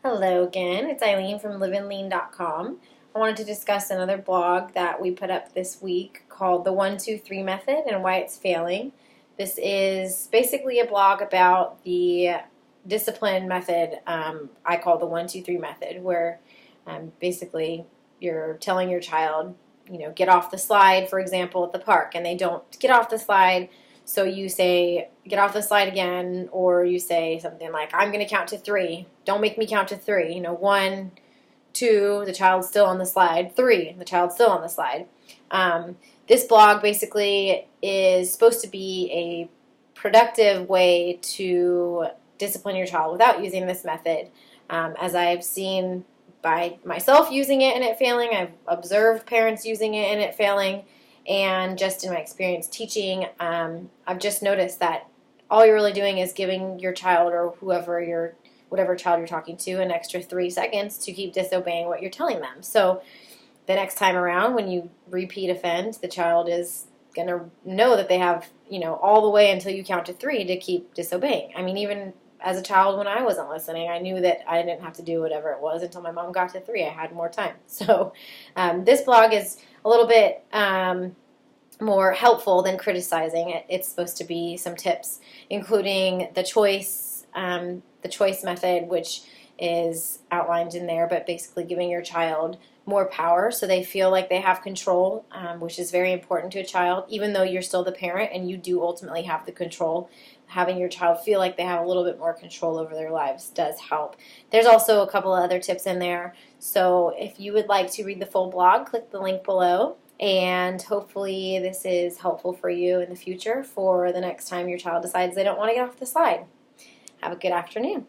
Hello again, it's Eileen from Liv&Leen.com. I wanted to discuss another blog that we put up this week called The 1-2-3 Method and Why It's Failing. This is basically a blog about the discipline method I call the 1-2-3 method, where basically you're telling your child, get off the slide, for example, at the park, and they don't get off the slide. So you say, get off the slide again, or you say something like, I'm going to count to 3. Don't make me count to 3. 1, 2, the child's still on the slide. 3, the child's still on the slide. This blog basically is supposed to be a productive way to discipline your child without using this method. As I've seen by myself using it and it failing, I've observed parents using it and it failing. And just in my experience teaching, I've just noticed that all you're really doing is giving your child or whatever child you're talking to an extra 3 seconds to keep disobeying what you're telling them. So the next time around when you repeat offend, the child is going to know that they have, all the way until you count to 3 to keep disobeying. I mean, even as a child when I wasn't listening, I knew that I didn't have to do whatever it was until my mom got to 3. I had more time. So this blog is a little bit more helpful than criticizing. It's supposed to be some tips, including the choice method, which is outlined in there, but basically giving your child more power so they feel like they have control, which is very important to a child, even though you're still the parent and you do ultimately have the control. Having your child feel like they have a little bit more control over their lives does help. There's also a couple of other tips in there, so if you would like to read the full blog, click the link below, and hopefully this is helpful for you in the future for the next time your child decides they don't want to get off the slide. Have a good afternoon.